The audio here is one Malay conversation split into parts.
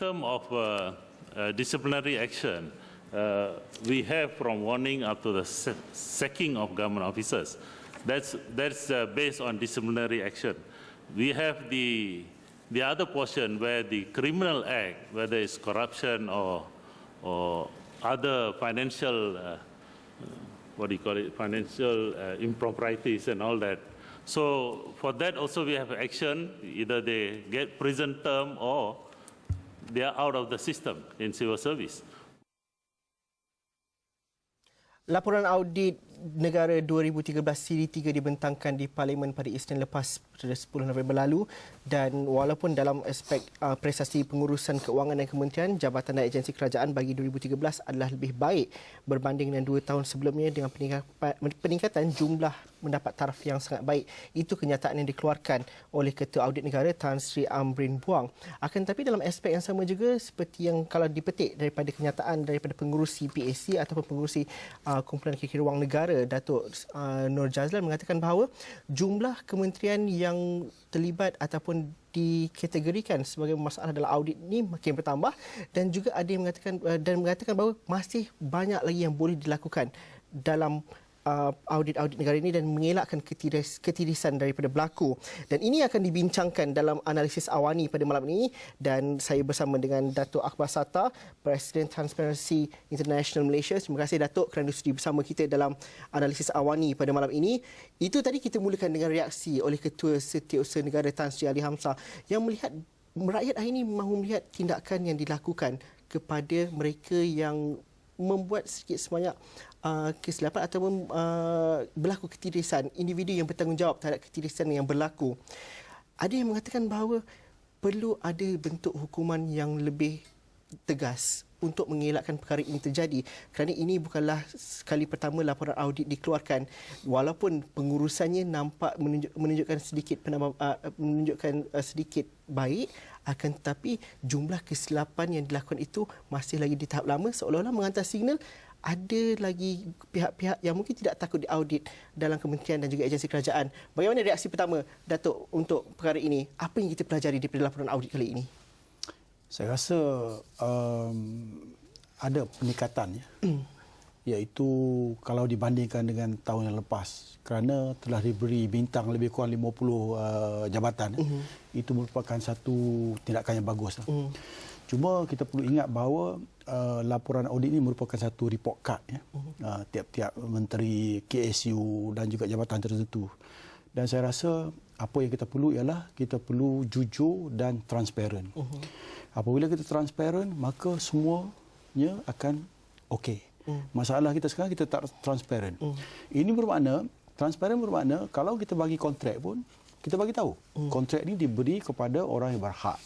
terms of disciplinary action, we have from warning up to the sacking of government officers. That's based on disciplinary action. We have the other portion where the criminal act, whether it's corruption or other financial, financial improprieties and all that. So for that also we have action, either they get prison term or they are out of the system in civil service. Laporan audit negara 2013 siri 3 dibentangkan di Parlimen pada Isnin lepas pada 10 November lalu, dan walaupun dalam aspek prestasi pengurusan keuangan dan kementerian, jabatan dan agensi kerajaan bagi 2013 adalah lebih baik berbanding dengan 2 tahun sebelumnya dengan peningkatan jumlah mendapat taraf yang sangat baik. Itu kenyataan yang dikeluarkan oleh Ketua Audit Negara Tan Sri Amrin Buang. Akan tetapi dalam aspek yang sama juga, seperti yang kalau dipetik daripada kenyataan daripada pengurusi PAC ataupun pengurusi kumpulan kira-kira wang negara, Datuk Nur Jazlan mengatakan bahawa jumlah kementerian yang terlibat ataupun dikategorikan sebagai masalah dalam audit ini makin bertambah, dan juga ada yang mengatakan bahawa masih banyak lagi yang boleh dilakukan dalam audit-audit negara ini dan mengelakkan ketirisan daripada berlaku. Dan ini akan dibincangkan dalam analisis awani pada malam ini, dan saya bersama dengan Datuk Akbar Sata, Presiden Transparency International Malaysia. Terima kasih Datuk kerana sudi bersama kita dalam analisis awani pada malam ini. Itu tadi kita mulakan dengan reaksi oleh Ketua Setiausaha Negara Tan Sri Ali Hamzah yang melihat rakyat hari ini mahu melihat tindakan yang dilakukan kepada mereka yang membuat sedikit sebanyak kesilapan ataupun berlaku ketirisan, individu yang bertanggungjawab terhadap ketirisan yang berlaku. Ada yang mengatakan bahawa perlu ada bentuk hukuman yang lebih tegas untuk mengelakkan perkara ini terjadi, kerana ini bukanlah sekali pertama laporan audit dikeluarkan. Walaupun pengurusannya nampak menunjukkan sedikit baik, akan tetapi jumlah kesilapan yang dilakukan itu masih lagi di tahap lama, seolah-olah menghantar signal ada lagi pihak-pihak yang mungkin tidak takut diaudit dalam kementerian dan juga agensi kerajaan. Bagaimana reaksi pertama Datuk untuk perkara ini? Apa yang kita pelajari daripada laporan audit kali ini? Saya rasa ada peningkatan, iaitu kalau dibandingkan dengan tahun yang lepas, kerana telah diberi bintang lebih kurang 50 jabatan. Itu merupakan satu tindakan yang bagus. Cuma kita perlu ingat bahawa laporan audit ini merupakan satu report card, tiap-tiap menteri, KSU dan juga jabatan tertentu. Dan saya rasa apa yang kita perlu ialah kita perlu jujur dan transparan. Apabila kita transparan, maka semuanya akan okey. Masalah kita sekarang kita tak transparan. Ini bermakna, transparan bermakna kalau kita bagi kontrak pun, kita bagi tahu kontrak ini diberi kepada orang yang berhak.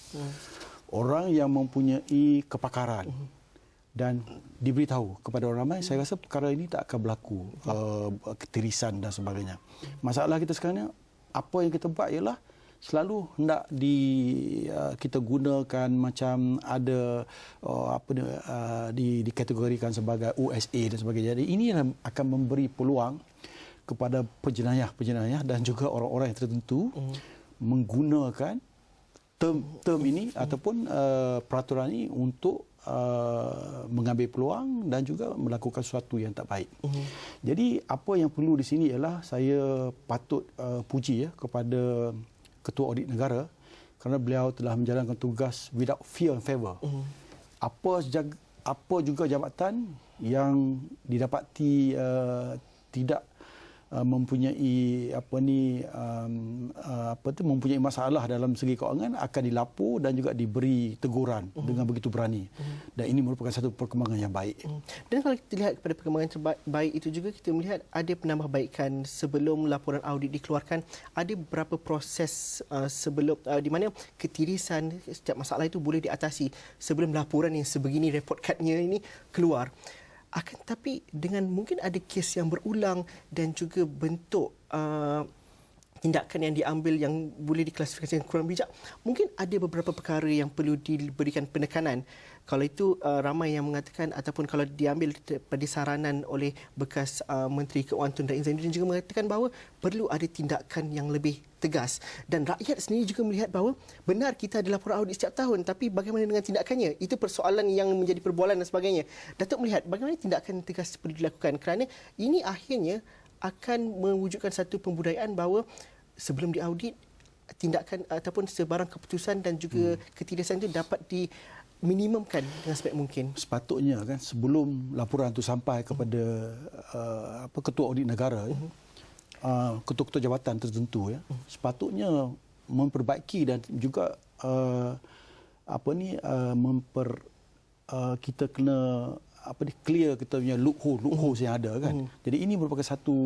Orang yang mempunyai kepakaran dan diberitahu kepada orang ramai. Saya rasa perkara ini tak akan berlaku ketirisan dan sebagainya. Masalah kita sekarang ni, apa yang kita buat ialah selalu hendak kita gunakan macam ada dikategorikan sebagai USA dan sebagainya. Jadi ini akan memberi peluang kepada penjenayah dan juga orang-orang yang tertentu menggunakan term ini ataupun peraturan ini untuk mengambil peluang dan juga melakukan sesuatu yang tak baik. Jadi apa yang perlu di sini ialah saya patut puji kepada Ketua Audit Negara kerana beliau telah menjalankan tugas without fear and favour. Apa juga jabatan yang didapati tidak mempunyai mempunyai masalah dalam segi keuangan akan dilapor dan juga diberi teguran dengan begitu berani. Dan ini merupakan satu perkembangan yang baik. Dan kalau kita lihat kepada perkembangan baik itu juga, kita melihat ada penambahbaikan sebelum laporan audit dikeluarkan. Ada beberapa proses sebelum di mana ketirisan setiap masalah itu boleh diatasi sebelum laporan yang sebegini report cardnya ini keluar. Akan tetapi dengan mungkin ada kes yang berulang dan juga bentuk tindakan yang diambil yang boleh diklasifikasikan kurang bijak. Mungkin ada beberapa perkara yang perlu diberikan penekanan. Kalau itu ramai yang mengatakan ataupun kalau diambil pada saranan oleh bekas Menteri Keuangan Tun Datuk Zainuddin juga mengatakan bahawa perlu ada tindakan yang lebih tegas. Dan rakyat sendiri juga melihat bahawa benar kita ada laporan audit setiap tahun, tapi bagaimana dengan tindakannya? Itu persoalan yang menjadi perbualan dan sebagainya. Datuk melihat bagaimana tindakan tegas perlu dilakukan kerana ini akhirnya akan mewujudkan satu pembudayaan bahawa sebelum diaudit, tindakan ataupun sebarang keputusan dan juga ketidaksan itu dapat diminimumkan dengan sebaik mungkin. Sepatutnya kan sebelum laporan itu sampai kepada ketua audit negara, ketua-ketua jabatan tertentu, sepatutnya memperbaiki dan juga kita kena clear kita punya loopholes yang ada kan. Jadi ini merupakan satu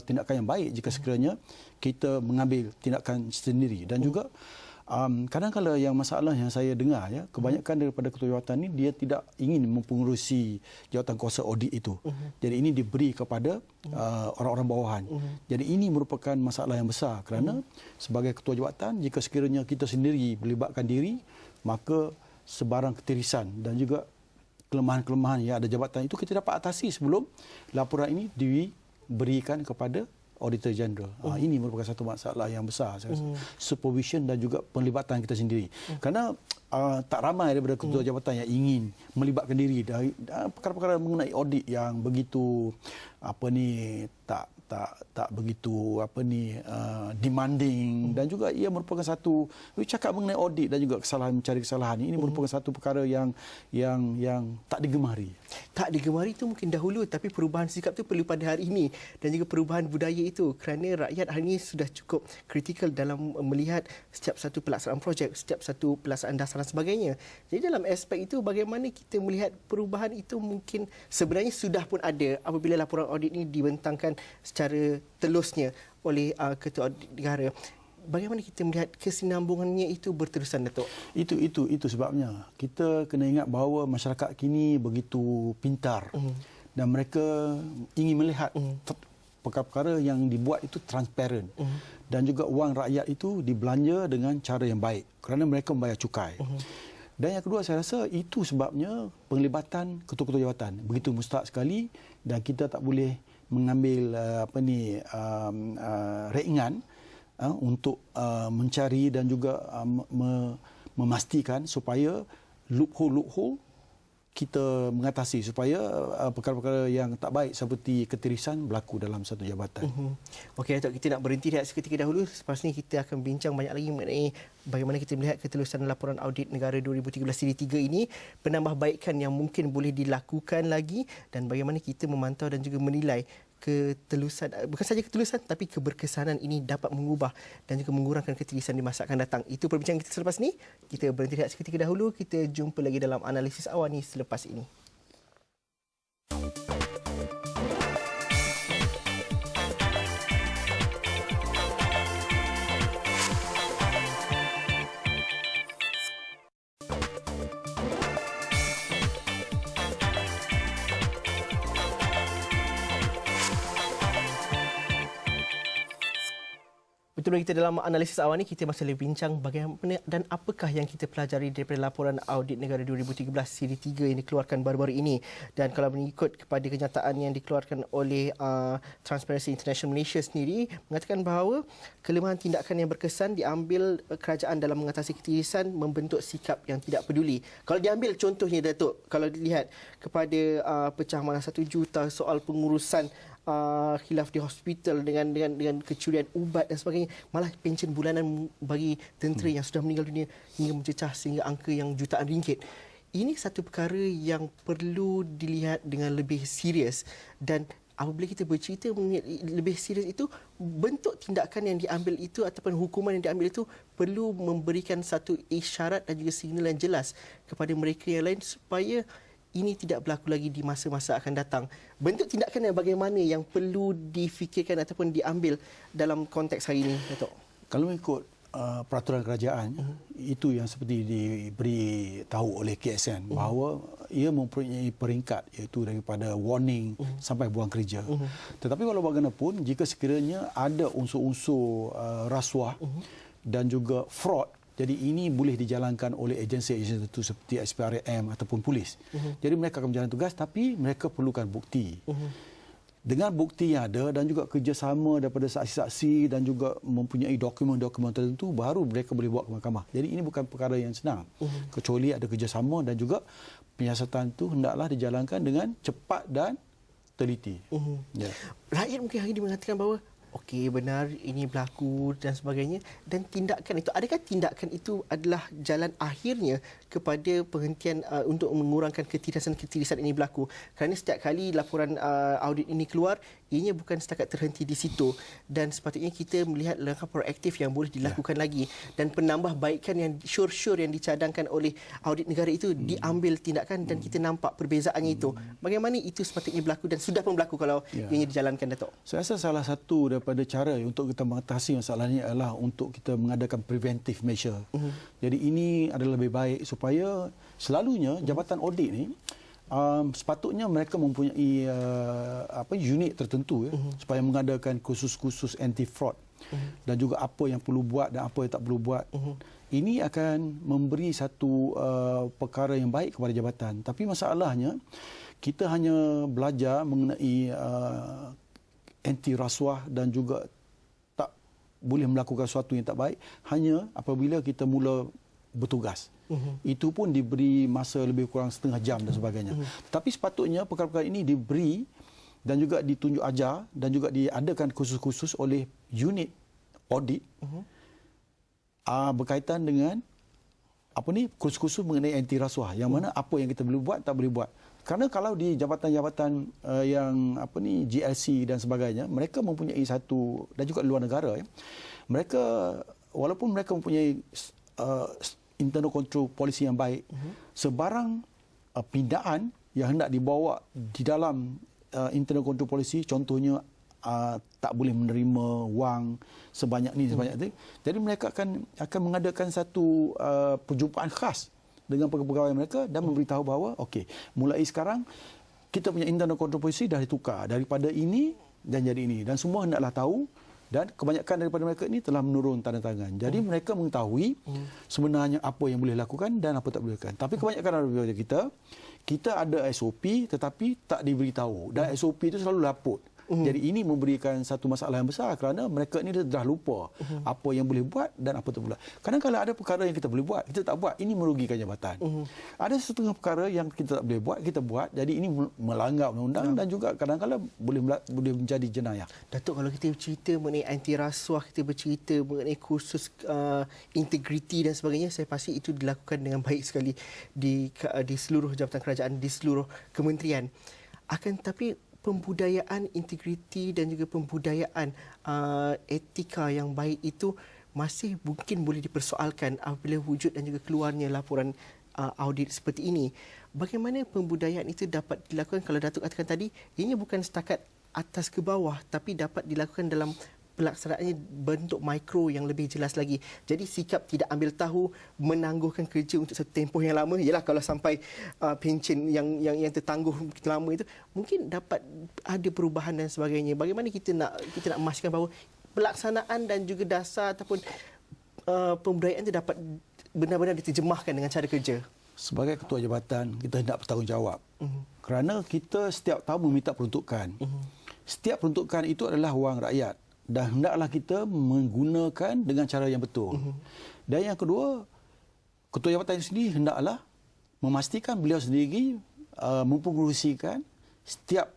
tindakan yang baik jika sekiranya kita mengambil tindakan sendiri. Dan juga kadang-kadang yang masalah yang saya dengar, kebanyakan daripada ketua jawatan ini dia tidak ingin mempengerusi jawatan kuasa audit itu. Jadi ini diberi kepada orang-orang bawahan. Jadi ini merupakan masalah yang besar kerana sebagai ketua jawatan, jika sekiranya kita sendiri melibatkan diri, maka sebarang ketirisan dan juga kelemahan-kelemahan yang ada jabatan itu kita dapat atasi sebelum laporan ini diberikan kepada Auditor General. Ini merupakan satu masalah yang besar. Supervision dan juga penglibatan kita sendiri. Kerana tak ramai daripada ketua jabatan yang ingin melibatkan diri dari perkara-perkara mengenai audit yang begitu tak begitu demanding, dan juga ia merupakan satu cakap mengenai audit dan juga kesalahan, mencari kesalahan ini merupakan satu perkara yang tak digemari. Tak digemari itu mungkin dahulu, tapi perubahan sikap itu perlu pada hari ini dan juga perubahan budaya itu kerana rakyat hari ini sudah cukup kritikal dalam melihat setiap satu pelaksanaan projek, setiap satu pelaksanaan dasar dan sebagainya. Jadi dalam aspek itu bagaimana kita melihat perubahan itu mungkin sebenarnya sudah pun ada apabila laporan audit ini dibentangkan secara telusnya oleh ketua audit negara. Bagaimana kita melihat kesinambungannya itu berterusan, Datuk? Itu sebabnya kita kena ingat bahawa masyarakat kini begitu pintar dan mereka ingin melihat perkara-perkara yang dibuat itu transparent dan juga wang rakyat itu dibelanja dengan cara yang baik kerana mereka membayar cukai. Dan yang kedua, saya rasa itu sebabnya penglibatan ketua-ketua jawatan begitu mustahak sekali dan kita tak boleh mengambil ringan untuk mencari dan juga memastikan supaya loophole kita mengatasi supaya perkara-perkara yang tak baik seperti ketirisan berlaku dalam satu jabatan. Okey, Datuk, kita nak berhenti rehat seketika dahulu. Selepas ini kita akan bincang banyak lagi mengenai bagaimana kita melihat ketelusan laporan audit negara 2013 siri 3 ini, penambahbaikan yang mungkin boleh dilakukan lagi dan bagaimana kita memantau dan juga menilai ketelusan, bukan saja ketelusan tapi keberkesanan ini dapat mengubah dan juga mengurangkan ketirisan di masa akan datang. Itu perbincangan kita selepas ini. Kita berhenti rehat seketika dahulu. Kita jumpa lagi dalam analisis awal ni selepas ini. Betul, kita dalam analisis awal ni kita masih bincang bagaimana dan apakah yang kita pelajari daripada laporan audit negara 2013 siri 3 yang dikeluarkan baru-baru ini. Dan kalau mengikut kepada kenyataan yang dikeluarkan oleh Transparency International Malaysia sendiri, mengatakan bahawa kelemahan tindakan yang berkesan diambil kerajaan dalam mengatasi ketirisan membentuk sikap yang tidak peduli. Kalau diambil contohnya, Datuk, kalau dilihat kepada pecah malah 1 juta soal pengurusan khilaf di hospital dengan kecurian ubat dan sebagainya, malah pencen bulanan bagi tentera yang sudah meninggal dunia hingga mencecah sehingga angka yang jutaan ringgit. Ini satu perkara yang perlu dilihat dengan lebih serius, dan apabila kita bercerita lebih serius itu, bentuk tindakan yang diambil itu ataupun hukuman yang diambil itu perlu memberikan satu isyarat dan juga signal yang jelas kepada mereka yang lain supaya ini tidak berlaku lagi di masa-masa akan datang. Bentuk tindakan yang bagaimana yang perlu difikirkan ataupun diambil dalam konteks hari ini, Datuk? Kalau mengikut peraturan kerajaan itu yang seperti diberi tahu oleh KSN bahawa ia mempunyai peringkat iaitu daripada warning sampai buang kerja. Tetapi walau bagaimanapun jika sekiranya ada unsur-unsur rasuah dan juga fraud, jadi ini boleh dijalankan oleh agensi-agensi tertentu seperti SPRM ataupun polis. Jadi mereka akan berjalan tugas tapi mereka perlukan bukti. Dengan bukti yang ada dan juga kerjasama daripada saksi-saksi dan juga mempunyai dokumen-dokumen tertentu, baru mereka boleh bawa ke mahkamah. Jadi ini bukan perkara yang senang. Kecuali ada kerjasama dan juga penyiasatan itu hendaklah dijalankan dengan cepat dan teliti. Ya. Rakyat mungkin hari ini mengatakan bahawa okey, benar ini berlaku dan sebagainya, dan tindakan itu, adakah tindakan itu adalah jalan akhirnya kepada penghentian untuk mengurangkan ketirisan-ketirisan ini berlaku? Kerana setiap kali laporan audit ini keluar, ianya bukan setakat terhenti di situ, dan sepatutnya kita melihat langkah proaktif yang boleh dilakukan lagi, dan penambahbaikan yang sure yang dicadangkan oleh audit negara itu diambil tindakan, dan kita nampak perbezaannya itu. Bagaimana itu sepatutnya berlaku dan sudah pun berlaku kalau ianya dijalankan, Datuk? Saya rasa salah satu daripada cara untuk kita mengatasi masalah ini adalah untuk kita mengadakan preventive measure. Jadi ini adalah lebih baik supaya selalunya jabatan audit ni sepatutnya mereka mempunyai unit tertentu supaya mengadakan kursus-kursus anti fraud dan juga apa yang perlu buat dan apa yang tak perlu buat. Ini akan memberi satu perkara yang baik kepada jabatan. Tapi masalahnya kita hanya belajar mengenai anti rasuah dan juga tak boleh melakukan sesuatu yang tak baik hanya apabila kita mula bertugas. Itu pun diberi masa lebih kurang setengah jam dan sebagainya. Tapi sepatutnya perkara-perkara ini diberi dan juga ditunjuk ajar dan juga diadakan khusus-khusus oleh unit audit berkaitan dengan kursus-kursus mengenai anti rasuah, yang mana apa yang kita boleh buat, tak boleh buat. Kerana kalau di jabatan-jabatan yang GLC dan sebagainya, mereka mempunyai satu, dan juga luar negara, mereka walaupun mereka mempunyai internal control policy yang baik, sebarang pindaan yang hendak dibawa di dalam internal control policy, contohnya tak boleh menerima wang sebanyak ni sebanyak itu. Jadi mereka akan mengadakan satu perjumpaan khas dengan pegawai mereka dan memberitahu bahawa okey, mulai sekarang kita punya internal control policy dah ditukar daripada ini dan jadi ini, dan semua hendaklah tahu, dan kebanyakan daripada mereka ini telah menurun tanda tangan. Jadi mereka mengetahui sebenarnya apa yang boleh lakukan dan apa tak boleh lakukan. Tapi kebanyakan daripada kita ada SOP tetapi tak diberitahu, dan SOP itu selalu laput. Jadi ini memberikan satu masalah yang besar kerana mereka ni dah lupa apa yang boleh buat dan apa tak boleh. Kadang kalau ada perkara yang kita boleh buat, kita tak buat, ini merugikan jabatan. Ada setengah perkara yang kita tak boleh buat, kita buat. Jadi ini melanggar undang-undang dan juga kadang-kadang boleh menjadi jenayah. Datuk, kalau kita bercerita mengenai anti rasuah, kita bercerita mengenai kursus integriti dan sebagainya, saya pasti itu dilakukan dengan baik sekali di seluruh jabatan kerajaan, di seluruh kementerian. Akan tetapi pembudayaan integriti dan juga pembudayaan etika yang baik itu masih mungkin boleh dipersoalkan apabila wujud dan juga keluarnya laporan audit seperti ini. Bagaimana pembudayaan itu dapat dilakukan? Kalau Datuk katakan tadi, ini bukan setakat atas ke bawah, tapi dapat dilakukan dalam pelaksanaannya bentuk mikro yang lebih jelas lagi. Jadi sikap tidak ambil tahu, menangguhkan kerja untuk satu tempoh yang lama. Yalah, kalau sampai pencen yang tertangguh lama itu, mungkin dapat ada perubahan dan sebagainya. Bagaimana kita nak memastikan bahawa pelaksanaan dan juga dasar ataupun pembudayaan itu dapat benar-benar diterjemahkan dengan cara kerja? Sebagai ketua jabatan, kita hendak bertanggungjawab. Kerana kita setiap tahun meminta peruntukan. Setiap peruntukan itu adalah wang rakyat. Dan hendaklah kita menggunakan dengan cara yang betul. Dan yang kedua, ketua jabatan sendiri hendaklah memastikan beliau sendiri mempengerusikan setiap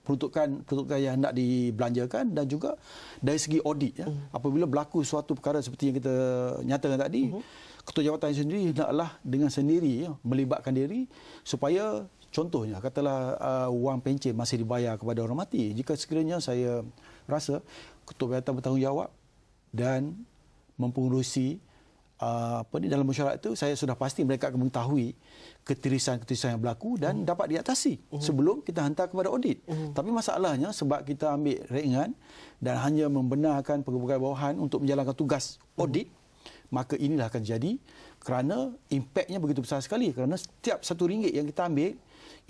peruntukan yang hendak dibelanjakan, dan juga dari segi audit. Apabila berlaku suatu perkara seperti yang kita nyatakan tadi, ketua jabatan sendiri hendaklah dengan sendiri melibatkan diri supaya, contohnya, katalah wang pencen masih dibayar kepada orang mati. Jika sekiranya saya rasa ketua jabatan bertanggungjawab dan mempengerusi dalam mesyuarat itu saya sudah pasti mereka akan mengetahui ketirisan-ketirisan yang berlaku dan dapat diatasi sebelum kita hantar kepada audit. Tapi masalahnya sebab kita ambil ringan dan hanya membenarkan pegawai bawahan untuk menjalankan tugas audit, maka inilah akan jadi kerana impaknya begitu besar sekali, kerana setiap RM1 yang kita ambil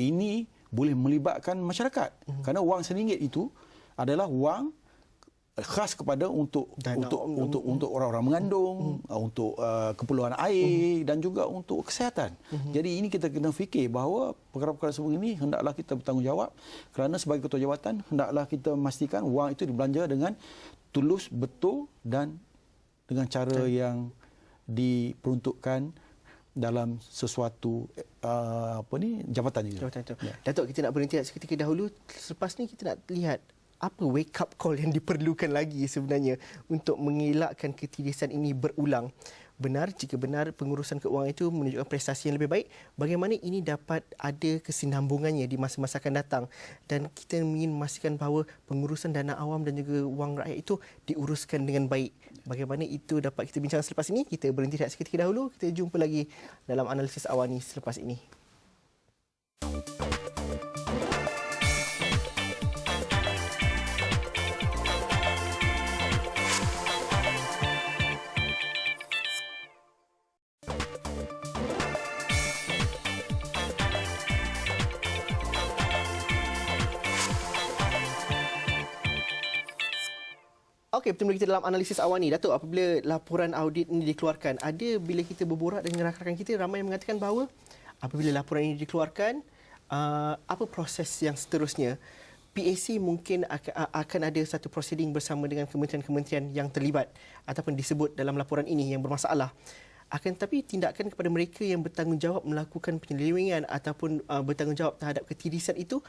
ini boleh melibatkan masyarakat. Kerana wang RM1 itu adalah wang khas kepada untuk orang-orang mengandung, untuk keperluan air dan juga untuk kesihatan. Jadi ini kita kena fikir bahawa perkara-perkara seperti ini hendaklah kita bertanggungjawab, kerana sebagai ketua jawatan hendaklah kita memastikan wang itu dibelanja dengan tulus, betul dan dengan cara yang diperuntukkan dalam sesuatu jabatan juga. Jabatan itu. Ya. Datuk, kita nak berhenti seketika dahulu. Selepas ni kita nak lihat apa wake up call yang diperlukan lagi sebenarnya untuk mengelakkan ketirisan ini berulang. Benar, jika benar pengurusan keuangan itu menunjukkan prestasi yang lebih baik, bagaimana ini dapat ada kesinambungannya di masa-masa akan datang, dan kita ingin memastikan bahawa pengurusan dana awam dan juga wang rakyat itu diuruskan dengan baik. Bagaimana itu dapat kita bincang selepas ini. Kita berhenti seketika dahulu. Kita jumpa lagi dalam analisis awani selepas ini. Okey, bertemu kita dalam analisis awal ni. Datuk, apabila laporan audit ini dikeluarkan, ada bila kita berborak dengan rakan-rakan kita, ramai yang mengatakan bahawa apabila laporan ini dikeluarkan, apa proses yang seterusnya? PAC mungkin akan ada satu prosiding bersama dengan kementerian-kementerian yang terlibat ataupun disebut dalam laporan ini yang bermasalah. Akan tetapi tindakan kepada mereka yang bertanggungjawab melakukan penyelewengan ataupun bertanggungjawab terhadap ketirisan itu,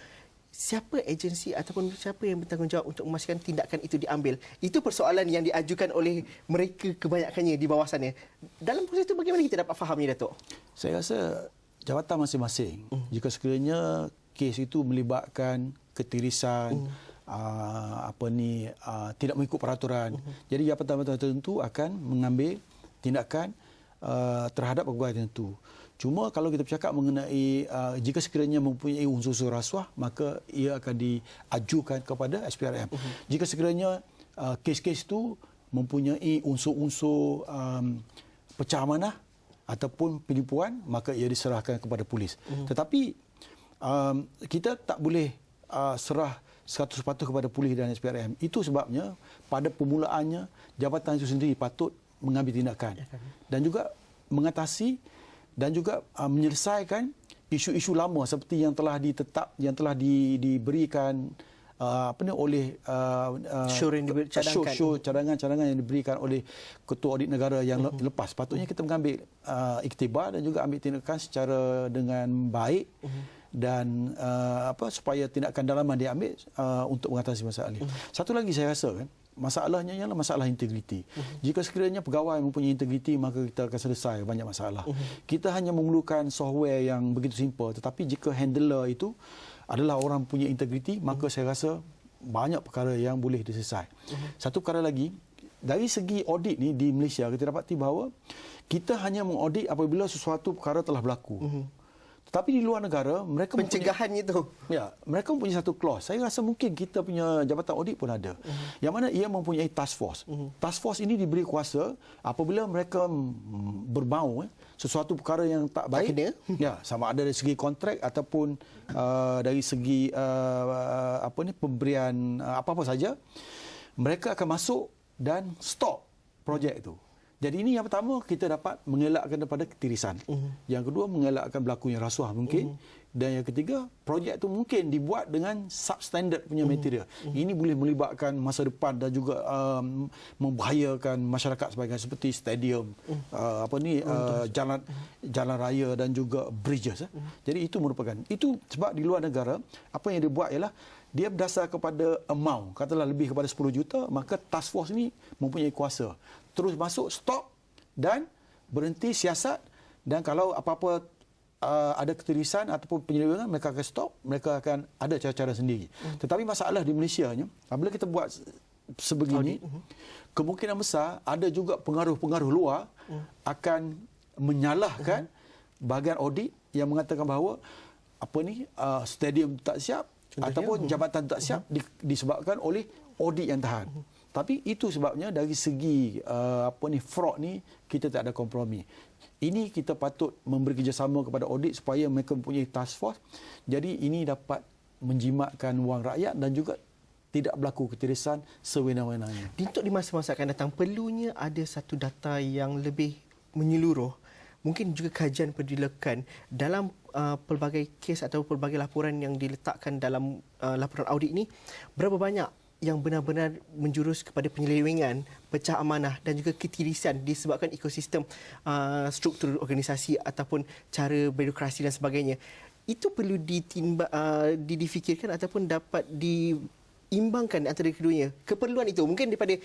siapa agensi ataupun siapa yang bertanggungjawab untuk memastikan tindakan itu diambil? Itu persoalan yang diajukan oleh mereka kebanyakannya di bawah sana. Dalam proses itu bagaimana kita dapat fahamnya, Datuk? Saya rasa jawatan masing-masing. Jika sekiranya kes itu melibatkan ketirisan, tidak mengikut peraturan, jadi jabatan-jabatan tertentu akan mengambil tindakan terhadap pegawai tertentu. Cuma kalau kita bercakap mengenai jika sekiranya mempunyai unsur-unsur rasuah, maka ia akan diajukan kepada SPRM. Jika sekiranya kes-kes itu mempunyai unsur-unsur pecah amanah ataupun penipuan, maka ia diserahkan kepada polis. Tetapi kita tak boleh serah 100% kepada polis dan SPRM. Itu sebabnya pada permulaannya jabatan itu sendiri patut mengambil tindakan dan juga mengatasi dan juga menyelesaikan isu-isu lama seperti yang telah diberikan oleh cadangan-cadangan yang diberikan oleh Ketua Audit Negara yang lepas. Patutnya kita mengambil iktibar dan juga ambil tindakan secara dengan baik dan supaya tindakan dalaman diambil untuk mengatasi masalah ini. Satu lagi saya rasa masalahnya ialah masalah integriti. Jika sekiranya pegawai mempunyai integriti, maka kita akan selesai banyak masalah. Kita hanya memerlukan software yang begitu simple, tetapi jika handler itu adalah orang punya integriti, maka saya rasa banyak perkara yang boleh diselesai. Satu perkara lagi, dari segi audit ni di Malaysia, kita dapati bahawa kita hanya mengaudit apabila sesuatu perkara telah berlaku. Tetapi di luar negara, mereka pencegahannya itu. Ya, mereka mempunyai satu clause. Saya rasa mungkin kita punya jabatan audit pun ada. Yang mana ia mempunyai task force. Task force ini diberi kuasa apabila mereka berbau sesuatu perkara yang tak baik. Ya, sama ada dari segi kontrak ataupun dari segi pemberian apa-apa saja, mereka akan masuk dan stop projek itu. Jadi ini yang pertama, kita dapat mengelakkan daripada ketirisan. Yang kedua, mengelakkan berlakunya rasuah mungkin. Dan yang ketiga, projek itu mungkin dibuat dengan substandard punya material. Ini boleh melibatkan masa depan dan juga membahayakan masyarakat sebagai seperti stadium, jalan raya dan juga bridges. Jadi itu merupakan, itu sebab di luar negara, apa yang dia buat ialah dia berdasar kepada amount, katalah lebih kepada 10 juta, maka task force ni mempunyai kuasa terus masuk, stop dan berhenti siasat, dan kalau apa-apa ada ketirisan ataupun penyelewengan, mereka akan stop, mereka akan ada cara-cara sendiri. Tetapi masalah di Malaysia nya, apabila kita buat sebegini, kemungkinan besar ada juga pengaruh-pengaruh luar akan menyalahkan bahagian audit yang mengatakan bahawa stadium tak siap ataupun jabatan tak siap disebabkan oleh audit yang tahan. Tapi itu sebabnya dari segi fraud ni kita tak ada kompromi. Ini kita patut memberi kerjasama kepada audit supaya mereka mempunyai task force. Jadi ini dapat menjimatkan wang rakyat dan juga tidak berlaku ketirisan sewenang-wenangnya. Untuk di masa-masa akan datang, perlunya ada satu data yang lebih menyeluruh. Mungkin juga kajian perlu dilakukan dalam pelbagai kes atau pelbagai laporan yang diletakkan dalam laporan audit ini. Berapa banyak yang benar-benar menjurus kepada penyelewengan, pecah amanah dan juga ketirisan disebabkan ekosistem struktur organisasi ataupun cara birokrasi dan sebagainya. Itu perlu difikirkan ataupun dapat diimbangkan antara keduanya. Keperluan itu mungkin daripada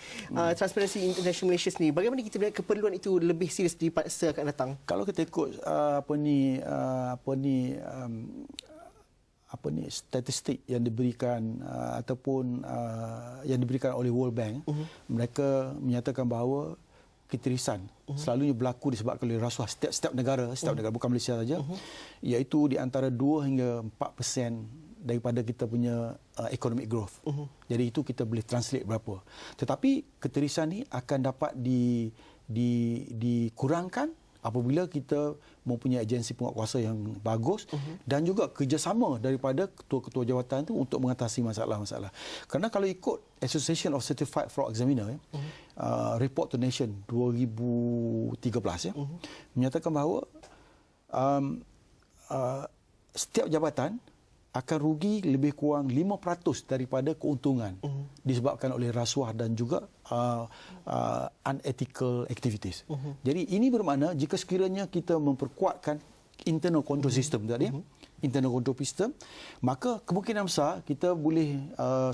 Transparency International Malaysia sendiri, bagaimana kita melihat keperluan itu lebih serius di masa akan datang? Kalau kita ikut statistik yang diberikan ataupun yang diberikan oleh World Bank, mereka menyatakan bahawa ketirisan selalunya berlaku disebabkan oleh rasuah setiap negara bukan Malaysia saja, iaitu di antara 2 hingga 4% daripada kita punya economic growth. Jadi itu kita boleh translate berapa. Tetapi ketirisan ni akan dapat dikurangkan apabila kita mempunyai agensi penguatkuasa yang bagus dan juga kerjasama daripada ketua-ketua jawatan itu untuk mengatasi masalah-masalah. Kerana kalau ikut Association of Certified Fraud Examiner, Report to Nation 2013 menyatakan bahawa setiap jabatan akan rugi lebih kurang 5% daripada keuntungan disebabkan oleh rasuah dan juga unethical activities. Jadi ini bermakna jika sekiranya kita memperkuatkan internal control system tadi, internal control system, maka kemungkinan besar kita boleh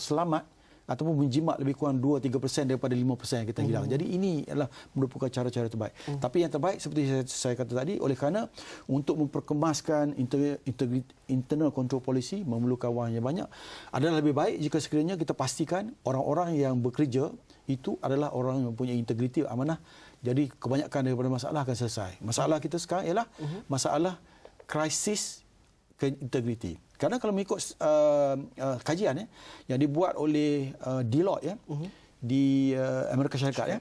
selamat ataupun menjimat lebih kurang 2-3% daripada 5% yang kita hilang. Jadi ini adalah merupakan cara-cara terbaik. Tapi yang terbaik seperti saya kata tadi, oleh kerana untuk memperkemaskan internal control policy memerlukan wang yang banyak, adalah lebih baik jika sekiranya kita pastikan orang-orang yang bekerja itu adalah orang yang mempunyai integriti, amanah. Jadi kebanyakan daripada masalah akan selesai. Masalah kita sekarang ialah masalah krisis integriti. Kerana kalau mengikut kajian yang dibuat oleh Deloitte di Amerika Syarikat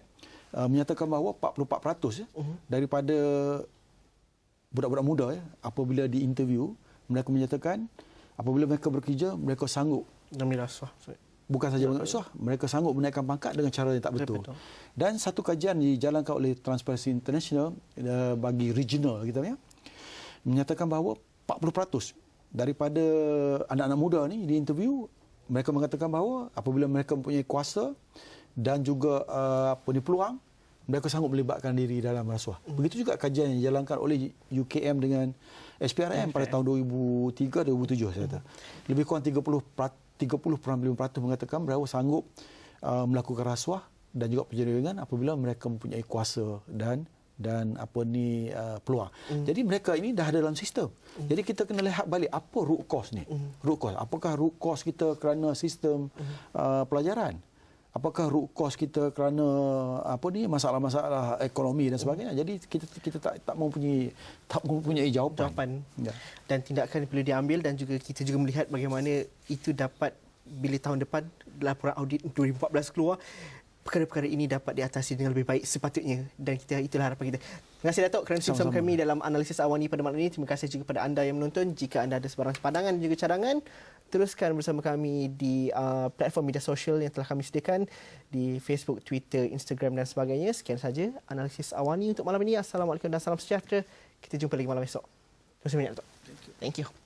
menyatakan bahawa 44% daripada budak-budak muda apabila diinterview, mereka menyatakan apabila mereka bekerja, mereka sanggup bukan saja mengambil mereka sanggup menaikkan pangkat dengan cara yang tak betul. Dan satu kajian dijalankan oleh Transparency International bagi regional kita menyatakan bahawa 40% daripada anak-anak muda ni di interview, mereka mengatakan bahawa apabila mereka mempunyai kuasa dan juga peluang, mereka sanggup melibatkan diri dalam rasuah. Begitu juga kajian yang dijalankan oleh UKM dengan SPRM pada tahun 2003-2007 saya kata. Lebih kurang 30.5% mengatakan bahawa sanggup melakukan rasuah dan juga penyelewengan apabila mereka mempunyai kuasa dan peluang. Jadi mereka ini dah ada dalam sistem. Jadi kita kena lihat balik apa root cause ni. Root cause. Apakah root cause kita kerana sistem pelajaran? Apakah root cause kita kerana masalah-masalah ekonomi dan sebagainya? Jadi kita tak mempunyai jawapan. Ya. Dan tindakan perlu diambil dan juga kita juga melihat bagaimana itu dapat bila tahun depan laporan audit 2014 keluar, perkara-perkara ini dapat diatasi dengan lebih baik sepatutnya, dan itulah harapan kita. Terima kasih Datuk kerana bersama kami dalam analisis Awani pada malam ini. Terima kasih juga kepada anda yang menonton. Jika anda ada sebarang pandangan dan juga cadangan, teruskan bersama kami di platform media sosial yang telah kami sediakan di Facebook, Twitter, Instagram dan sebagainya. Sekian saja analisis Awani untuk malam ini. Assalamualaikum dan salam sejahtera. Kita jumpa lagi malam esok. Terima kasih banyak Datuk. Thank you.